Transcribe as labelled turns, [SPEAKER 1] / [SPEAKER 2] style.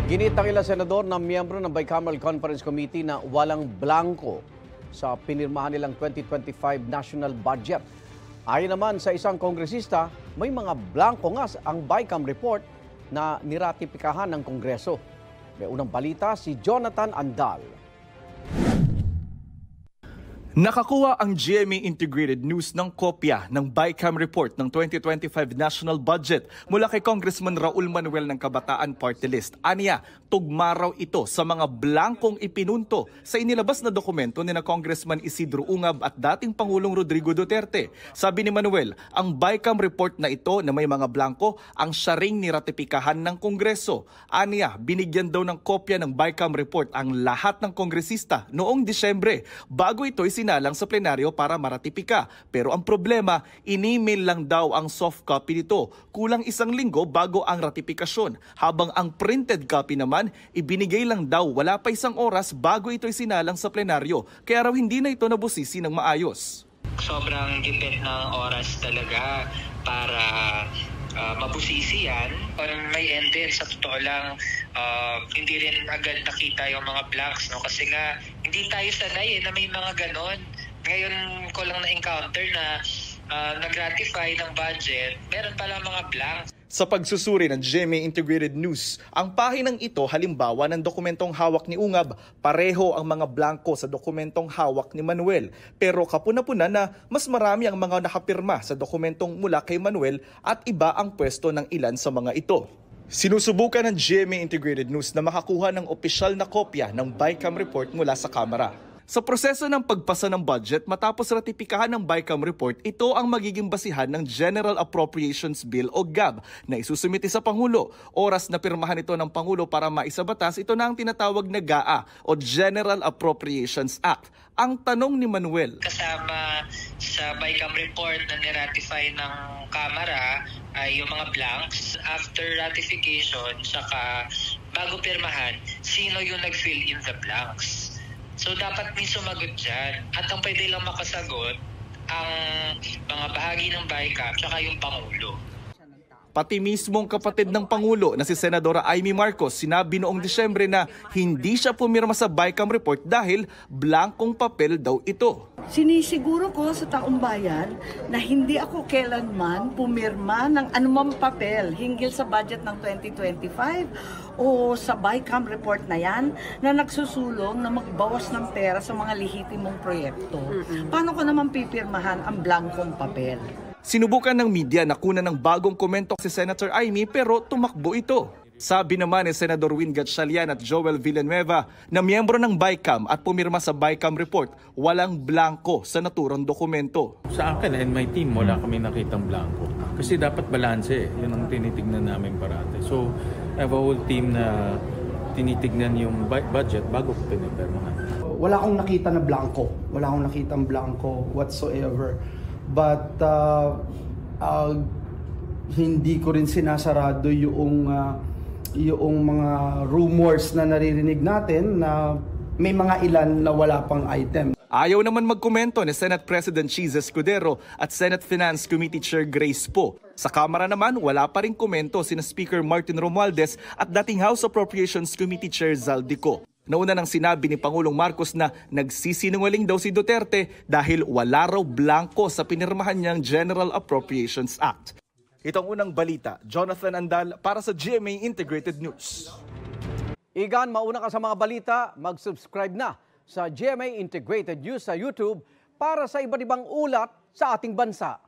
[SPEAKER 1] Ginit ng ilang senador na miyembro ng Bicameral Conference Committee na walang blanco sa pinirmahan nilang 2025 national budget. Ayon naman sa isang kongresista, may mga blanco nga ang BICAM report na niratipikahan ng Kongreso. May unang balita si Jonathan Andal.
[SPEAKER 2] Nakakuha ang GMA Integrated News ng kopya ng BICAM report ng 2025 national budget mula kay Congressman Raul Manuel ng Kabataan Party List. Aniya, tugma raw ito sa mga blankong ipinunto sa inilabas na dokumento ni na Congressman Isidro Ungab at dating Pangulong Rodrigo Duterte. Sabi ni Manuel, ang BICAM report na ito na may mga blanko ang siya ring niratipikahan ng Kongreso. Aniya, binigyan daw ng kopya ng BICAM report ang lahat ng kongresista noong Disyembre bago ito sinalang sa plenaryo para maratipika. Pero ang problema, in-email lang daw ang soft copy nito. Kulang isang linggo bago ang ratifikasyon. Habang ang printed copy naman, ibinigay lang daw wala pa isang oras bago ito sinalang sa plenaryo. Kaya raw hindi na ito nabusisi ng maayos.
[SPEAKER 3] Sobrang gipit ng oras talaga para mabusisi yan. Parang may end din, sa totoo lang, hindi rin agad nakita yung mga blanks, no? Kasi nga, hindi tayo sanay na may mga ganon. Ngayon ko lang na-encounter na nag-ratify ng budget, meron pala mga blanks.
[SPEAKER 2] Sa pagsusuri ng GMA Integrated News, ang pahinang ito halimbawa ng dokumentong hawak ni Ungab, pareho ang mga blanko sa dokumentong hawak ni Manuel. Pero kapuna-puna na mas marami ang mga nakapirma sa dokumentong mula kay Manuel at iba ang pwesto ng ilan sa mga ito. Sinusubukan ng GMA Integrated News na makakuha ng opisyal na kopya ng BICAM report mula sa Kamara. Sa proseso ng pagpasa ng budget matapos ratipikahan ng BICAM report, ito ang magiging basihan ng General Appropriations Bill o GAB na isusumiti sa Pangulo. Oras na pirmahan ito ng Pangulo para maisabatas, ito na ang tinatawag na GAA o General Appropriations Act. Ang tanong ni Manuel,
[SPEAKER 3] kasama sa BICAM report na niratify ng Kamara ay yung mga blanks. After ratification, saka bago pirmahan, sino yung nag-fill in the blanks? So dapat may sumagot dyan. At ang pwede lang makasagot ang mga bahagi ng BICAM tsaka yung Pangulo.
[SPEAKER 2] Pati mismong kapatid ng Pangulo na si Senadora Amy Marcos sinabi noong Disyembre na hindi siya pumirma sa BICAM report dahil blankong papel daw ito.
[SPEAKER 4] Sinisiguro ko sa taong bayan na hindi ako kailanman pumirma ng anumang papel hinggil sa budget ng 2025 o sa BICAM report na yan na nagsusulong na magbawas ng pera sa mga lehitimong proyekto. Paano ko naman pipirmahan ang blankong papel?
[SPEAKER 2] Sinubukan ng media na kunan ng bagong komento si Senator Amy pero tumakbo ito. Sabi naman ni Senador Win Gatchalian at Joel Villanueva na miyembro ng BICAM at pumirma sa BICAM report, walang blanko sa naturang dokumento.
[SPEAKER 5] Sa akin and my team, wala kami nakitang blanko. Kasi dapat balanse, yun ang tinitignan namin parate. So, I have a whole team na tinitignan yung budget bago ko pinipirmahan.
[SPEAKER 6] Wala akong nakita na blanko. Wala akong nakitang blanko whatsoever. But hindi ko rin sinasarado yung mga rumors na naririnig natin na may mga ilan na wala pang item.
[SPEAKER 2] Ayaw naman magkomento ni Senate President Cheese Escudero at Senate Finance Committee Chair Grace Poe. Sa Kamara naman, wala pa rin komento sina Speaker Martin Romualdez at dating House Appropriations Committee Chair Zaldico. Nauna nang sinabi ni Pangulong Marcos na nagsisinungaling daw si Duterte dahil wala raw blanko sa pinirmahan niyang General Appropriations Act. Ito ang unang balita. Jonathan Andal para sa GMA Integrated News.
[SPEAKER 1] Igan, mauna ka sa mga balita, mag-subscribe na sa GMA Integrated News sa YouTube para sa iba't ibang ulat sa ating bansa.